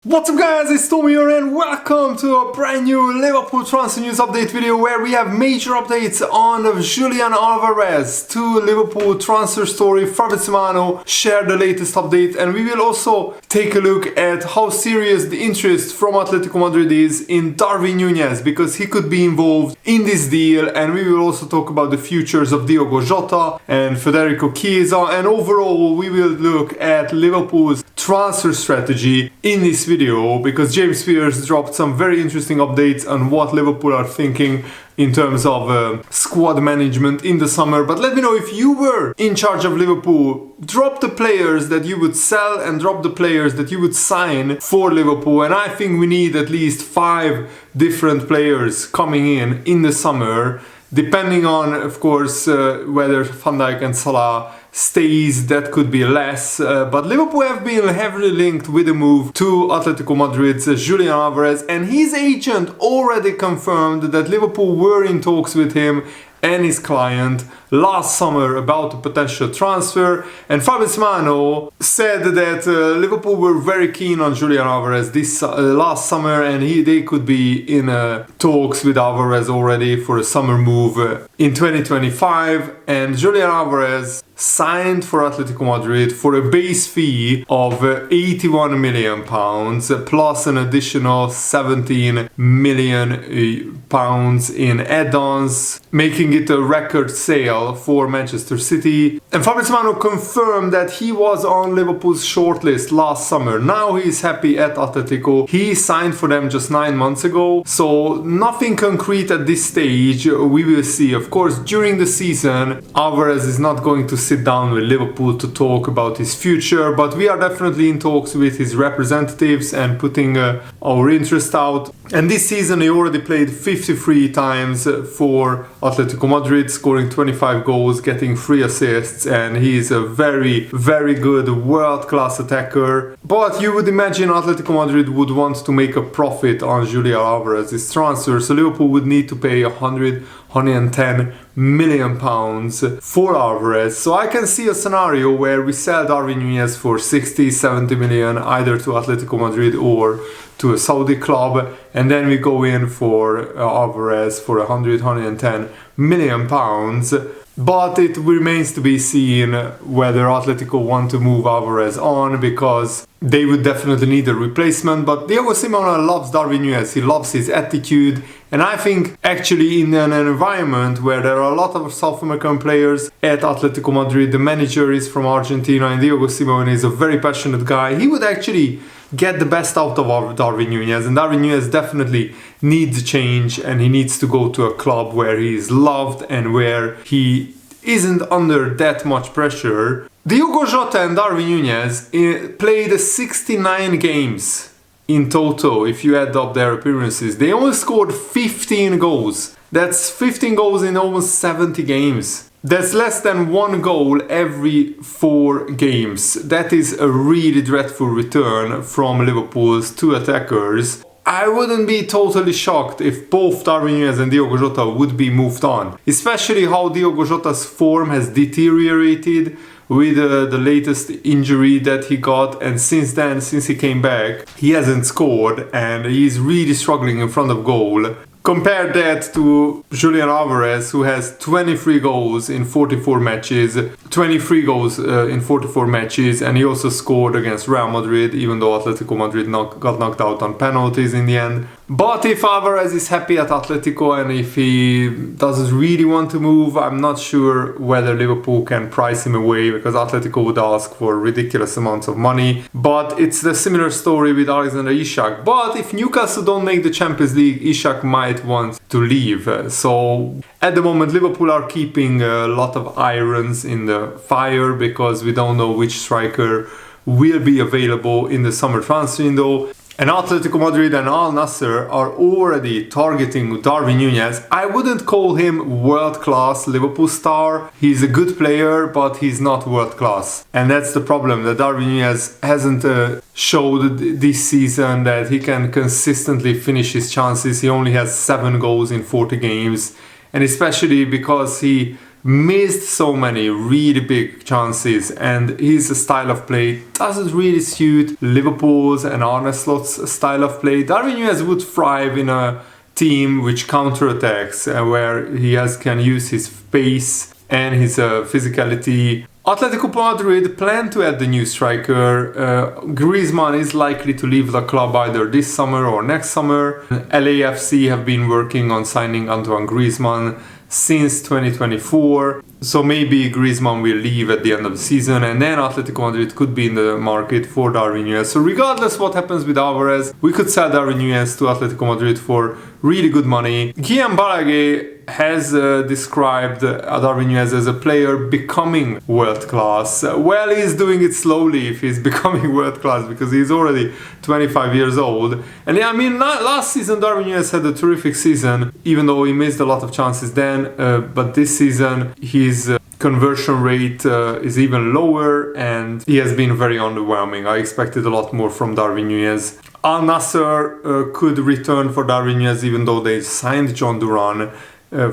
What's up guys, it's Tommy here and welcome to a brand new Liverpool transfer news update video where we have major updates on Julian Alvarez to Liverpool transfer story. Fabrizio Romano shared the latest update, and we will also take a look at how serious the interest from Atletico Madrid is in Darwin Nunez, because he could be involved in this deal, and we will also talk about the futures of Diogo Jota and Federico Chiesa, and overall we will look at Liverpool's transfer strategy in this video, because James Spears dropped some very interesting updates on what Liverpool are thinking in terms of squad management in the summer. But let me know, if you were in charge of Liverpool, drop the players that you would sell and drop the players that you would sign for Liverpool. And I think we need at least 5 different players coming in the summer, depending on, of course, whether Van Dijk and Salah stays. That could be less, but Liverpool have been heavily linked with the move to Atletico Madrid's Julian Alvarez, and his agent already confirmed that Liverpool were in talks with him and his client last summer about a potential transfer. And Fabrizio Romano said that Liverpool were very keen on Julian Alvarez this last summer, and they could be in talks with Alvarez already for a summer move in 2025. And Julian Alvarez signed for Atletico Madrid for a base fee of £81 million plus an additional £17 million in add-ons, making it a record sale for Manchester City. And Fabrizio Romano confirmed that he was on Liverpool's shortlist last summer. Now he's happy at Atletico. He signed for them just 9 months ago, so nothing concrete at this stage. We will see. Of course, during the season, Alvarez is not going to sit down with Liverpool to talk about his future, but we are definitely in talks with his representatives and putting our interest out. And this season he already played 53 times for Atletico Madrid, scoring 25 goals, getting 3 assists, and he is a very, very good world-class attacker. But you would imagine Atletico Madrid would want to make a profit on Julian Alvarez's transfer, so Liverpool would need to pay 110 million pounds for Alvarez. So I can see a scenario where we sell Darwin Nunez for 60-70 million either to Atletico Madrid or to a Saudi club, and then we go in for Alvarez for 110 million pounds. But it remains to be seen whether Atletico want to move Alvarez on, because they would definitely need a replacement. But Diego Simeone loves Darwin Nunez, he loves his attitude, and I think actually in an environment where there are a lot of South American players at Atletico Madrid, the manager is from Argentina and Diego Simeone is a very passionate guy, he would actually get the best out of Darwin Nunez. And Darwin Nunez definitely needs change, and he needs to go to a club where he is loved and where he isn't under that much pressure. Diogo Jota and Darwin Nunez played 69 games in total if you add up their appearances. They only scored 15 goals. That's 15 goals in almost 70 games. That's less than 1 goal every 4 games. That is a really dreadful return from Liverpool's 2 attackers. I wouldn't be totally shocked if both Darwin Nunez and Diogo Jota would be moved on, especially how Diogo Jota's form has deteriorated with the latest injury that he got, and since then, since he came back, he hasn't scored and he's really struggling in front of goal. Compare that to Julian Alvarez, who has 23 goals in 44 matches, and he also scored against Real Madrid, even though Atletico Madrid got knocked out on penalties in the end. But if Alvarez is happy at Atletico and if he doesn't really want to move, I'm not sure whether Liverpool can price him away, because Atletico would ask for ridiculous amounts of money. But it's the similar story with Alexander Isak. But if Newcastle don't make the Champions League, Isak might want to leave. So at the moment Liverpool are keeping a lot of irons in the fire, because we don't know which striker will be available in the summer transfer window. And Atletico Madrid and Al Nassr are already targeting Darwin Nunez. I wouldn't call him world-class Liverpool star. He's a good player, but he's not world-class. And that's the problem, that Darwin Nunez hasn't showed this season that he can consistently finish his chances. He only has 7 goals in 40 games. And especially because he missed so many really big chances, and his style of play doesn't really suit Liverpool's and Arne Slot's style of play. Darwin Nunez would thrive in a team which counterattacks, where can use his pace and his physicality. Atletico Madrid plan to add the new striker. Griezmann is likely to leave the club either this summer or next summer. LAFC have been working on signing Antoine Griezmann since 2024, so maybe Griezmann will leave at the end of the season, and then Atletico Madrid could be in the market for Darwin Nunez. So regardless what happens with Alvarez, we could sell Darwin Nunez to Atletico Madrid for really good money. Guillaume Balaguer has described Darwin Nunez as a player becoming world class. Well, he's doing it slowly if he's becoming world class, because he's already 25 years old. And yeah, I mean, last season Darwin Nunez had a terrific season, even though he missed a lot of chances then. But this season his conversion rate is even lower, and he has been very underwhelming. I expected a lot more from Darwin Nunez. Al Nassr could return for Darwin Nunez, even though they signed John Duran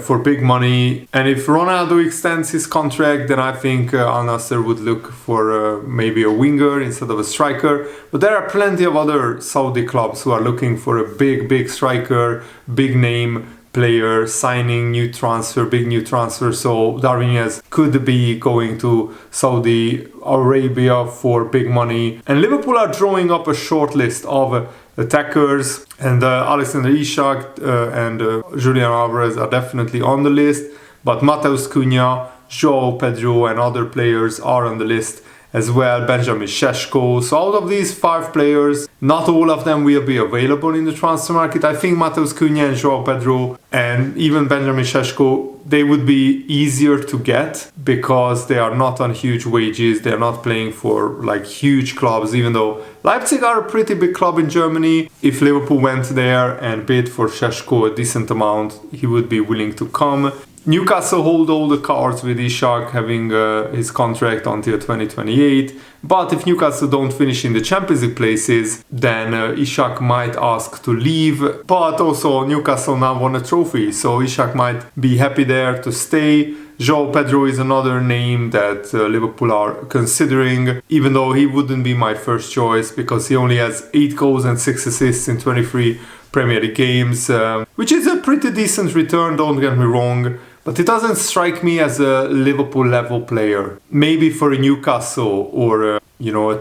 for big money. And if Ronaldo extends his contract, then I think Al Nassr would look for maybe a winger instead of a striker. But there are plenty of other Saudi clubs who are looking for a big striker, big name player, signing big new transfer. So Darwin Nunez could be going to Saudi Arabia for big money. And Liverpool are drawing up a short list of attackers, and Alexander Isak and Julian Alvarez are definitely on the list, but Mateus Cunha, João Pedro and other players are on the list as well, Benjamin Šeško. So out of these 5 players, not all of them will be available in the transfer market. I think Mateus Cunha and João Pedro and even Benjamin Šeško, they would be easier to get because they are not on huge wages. They're not playing for like huge clubs, even though Leipzig are a pretty big club in Germany. If Liverpool went there and bid for Šeško a decent amount, he would be willing to come. Newcastle hold all the cards with Isak having his contract until 2028. But if Newcastle don't finish in the Champions League places, then Isak might ask to leave. But also Newcastle now won a trophy, so Isak might be happy there to stay. João Pedro is another name that Liverpool are considering, even though he wouldn't be my first choice because he only has 8 goals and 6 assists in 23 Premier League games, which is a pretty decent return, don't get me wrong. But it doesn't strike me as a Liverpool level player. Maybe for a Newcastle or a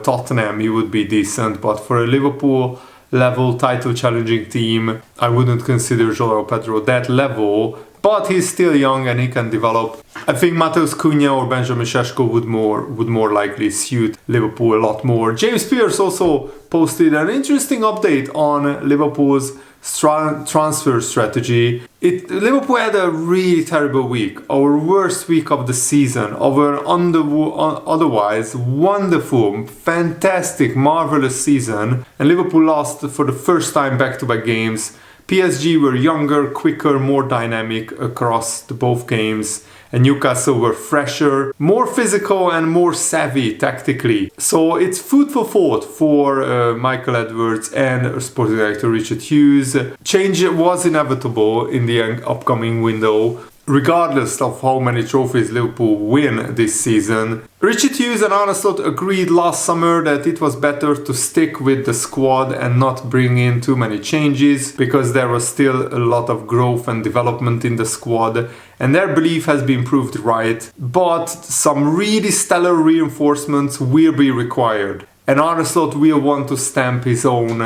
Tottenham he would be decent, but for a Liverpool level title challenging team, I wouldn't consider João Pedro that level. But he's still young and he can develop. I think Mateus Cunha or Benjamin Šeško would more likely suit Liverpool a lot more. James Pearce also posted an interesting update on Liverpool's transfer strategy. Liverpool had a really terrible week, our worst week of the season, of an otherwise wonderful, fantastic, marvelous season, and Liverpool lost for the first time back-to-back games. PSG were younger, quicker, more dynamic across both games, and Newcastle were fresher, more physical and more savvy tactically. So it's food for thought for Michael Edwards and sporting director Richard Hughes. Change was inevitable in the upcoming window, regardless of how many trophies Liverpool win this season. Richard Hughes and Arne Slot agreed last summer that it was better to stick with the squad and not bring in too many changes because there was still a lot of growth and development in the squad, and their belief has been proved right. But some really stellar reinforcements will be required, and Arne Slot will want to stamp his own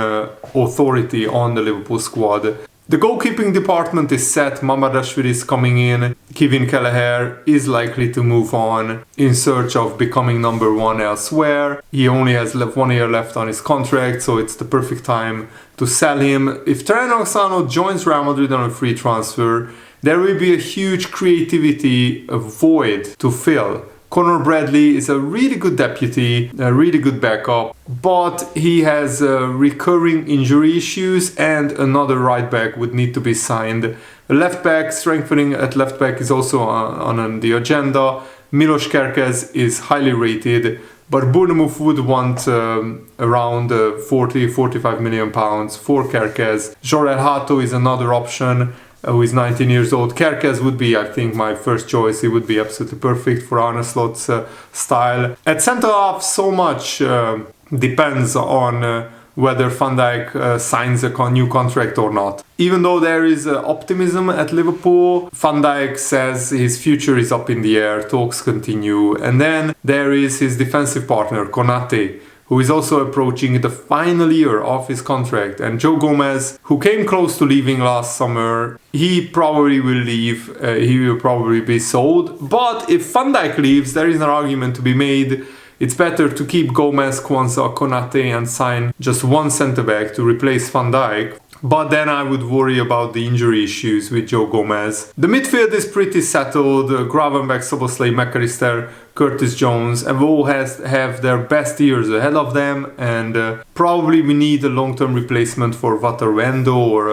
authority on the Liverpool squad. The goalkeeping department is set, Mamardashvili is coming in, Kevin Kelleher is likely to move on in search of becoming number 1 elsewhere. He only has 1 year left on his contract, so it's the perfect time to sell him. If Trent Alexander joins Real Madrid on a free transfer, there will be a huge creativity void to fill. Conor Bradley is a really good deputy, a really good backup, but he has recurring injury issues and another right back would need to be signed. A left back, strengthening at left back is also on the agenda. Milos Kerkez is highly rated, but Bournemouth would want around 40-45 million pounds for Kerkez. Jorel Hato is another option. who is 19 years old. Kerkez would be, I think, my first choice. He would be absolutely perfect for Arne Slot's style. At centre half, so much depends on whether Van Dijk signs a new contract or not. Even though there is optimism at Liverpool, Van Dijk says his future is up in the air, talks continue. And then there is his defensive partner, Konate, who is also approaching the final year of his contract. And Joe Gomez, who came close to leaving last summer, he probably will leave. He will probably be sold. But if Van Dijk leaves, there is an argument to be made. It's better to keep Gomez, Kwanzaa, Konate and sign just one centre-back to replace Van Dijk. But then I would worry about the injury issues with Joe Gomez. The midfield is pretty settled. Gravenberch, Szoboszlai, McAllister, Curtis Jones, and all have their best years ahead of them. And probably we need a long-term replacement for Wataru or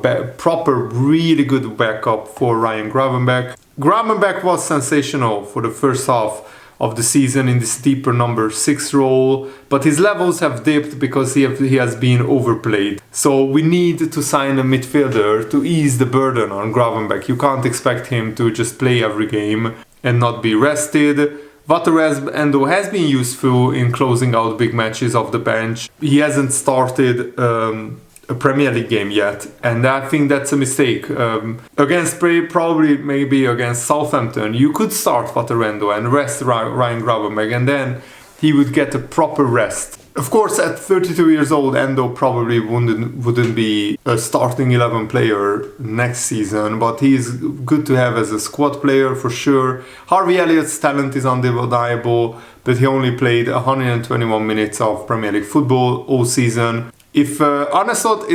a proper, really good backup for Ryan Gravenberch. Gravenberch was sensational for the first half of the season in this deeper number 6 role, but his levels have dipped because he has been overplayed. So we need to sign a midfielder to ease the burden on Gravenberch. You can't expect him to just play every game and not be rested. Wataru Endo has been useful in closing out big matches off the bench. He hasn't started a Premier League game yet, and I think that's a mistake. Maybe against Southampton, you could start Wataru and rest Ryan Gravenberch, and then he would get a proper rest. Of course, at 32 years old, Endo probably wouldn't be a starting 11 player next season, but he's good to have as a squad player for sure. Harvey Elliott's talent is undeniable, but he only played 121 minutes of Premier League football all season. If Arne Slot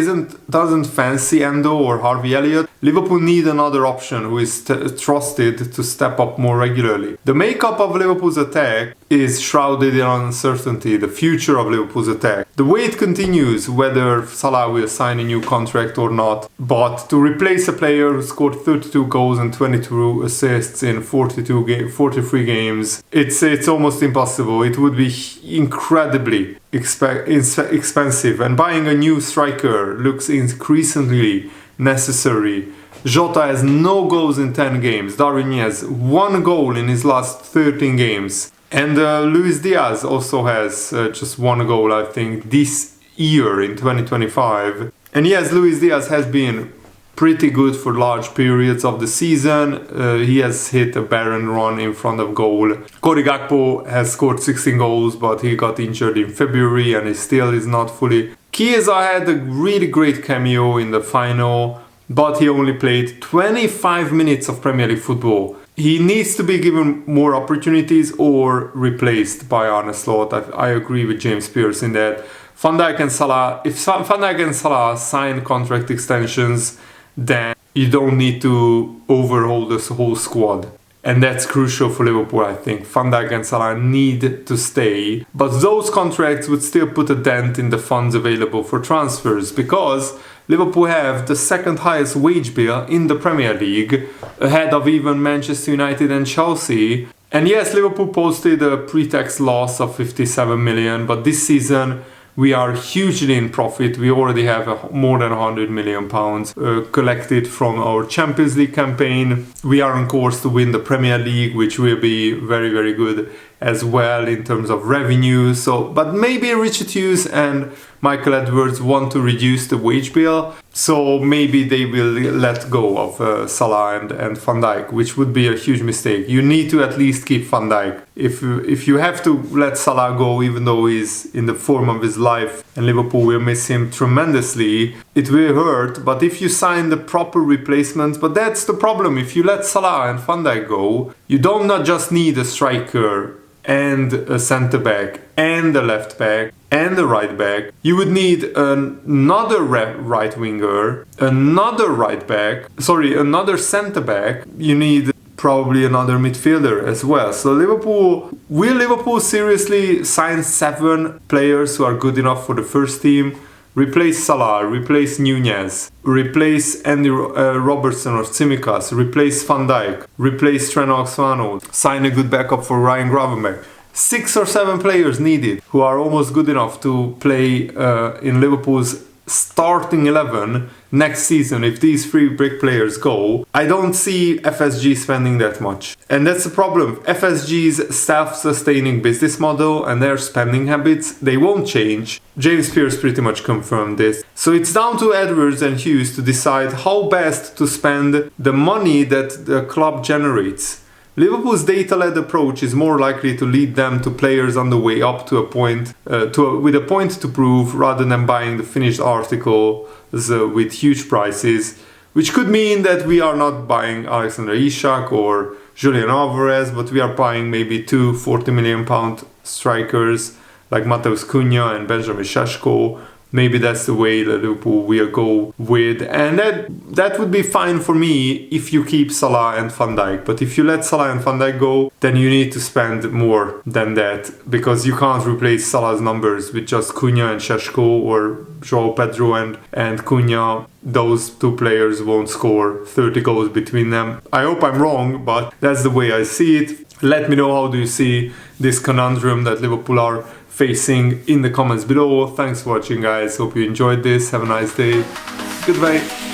doesn't fancy Endo or Harvey Elliott, Liverpool need another option who is trusted to step up more regularly. The makeup of Liverpool's attack is shrouded in uncertainty, the future of Liverpool's attack. The wait continues whether Salah will sign a new contract or not, but to replace a player who scored 32 goals and 22 assists in 43 games, it's almost impossible. It would be incredibly expensive, and buying a new striker looks increasingly necessary. Jota has no goals in 10 games. Darwin Nunez 1 goal in his last 13 games. And Luis Diaz also has just 1 goal, I think, this year in 2025. And yes, Luis Diaz has been pretty good for large periods of the season. He has hit a barren run in front of goal. Cody Gakpo has scored 16 goals, but he got injured in February and he still is not fully. Chiesa had a really great cameo in the final, but he only played 25 minutes of Premier League football. He needs to be given more opportunities or replaced by Arne Slot. I agree with James Pearce in that. Van Dijk and Salah, if Van Dijk and Salah sign contract extensions, then you don't need to overhaul this whole squad. And that's crucial for Liverpool, I think. Van Dijk and Salah need to stay. But those contracts would still put a dent in the funds available for transfers, because Liverpool have the second highest wage bill in the Premier League, ahead of even Manchester United and Chelsea. And yes, Liverpool posted a pre-tax loss of 57 million, but this season we are hugely in profit. We already have more than £100 million collected from our Champions League campaign. We are on course to win the Premier League, which will be very, very good as well in terms of revenue. But maybe Richard Hughes and Michael Edwards want to reduce the wage bill, so maybe they will let go of Salah and Van Dijk, which would be a huge mistake. You need to at least keep Van Dijk. If you have to let Salah go, even though he's in the form of his life and Liverpool will miss him tremendously, it will hurt. But if you sign the proper replacements, but that's the problem. If you let Salah and Van Dijk go, you don't not just need a striker and a centre back and a left back and a right back. You would need another right winger, another centre back. You need probably another midfielder as well. So will Liverpool seriously sign 7 players who are good enough for the first team? Replace Salah, replace Nunez, replace Andy Robertson or Tsimikas, replace Van Dijk, replace Trent Alexander-Arnold, sign a good backup for Ryan Gravenberch. 6 or 7 players needed who are almost good enough to play in Liverpool's starting 11 next season, if these 3 big players go, I don't see FSG spending that much. And that's the problem. FSG's self-sustaining business model and their spending habits, they won't change. James Pearce pretty much confirmed this. So it's down to Edwards and Hughes to decide how best to spend the money that the club generates. Liverpool's data-led approach is more likely to lead them to players on the way up to a point, with a point to prove, rather than buying the finished articles with huge prices, which could mean that we are not buying Alexander Isak or Julian Alvarez, but we are buying maybe 2 £40 million strikers like Mateus Cunha and Benjamin Šeško. Maybe that's the way that Liverpool will go with, and that would be fine for me if you keep Salah and Van Dijk. But if you let Salah and Van Dijk go, then you need to spend more than that, because you can't replace Salah's numbers with just Cunha and Šeško or João Pedro and Cunha. Those 2 players won't score 30 goals between them. I hope I'm wrong, but that's the way I see it. Let me know, how do you see this conundrum that Liverpool are facing in the comments below. Thanks for watching, guys. Hope you enjoyed this. Have a nice day. Goodbye.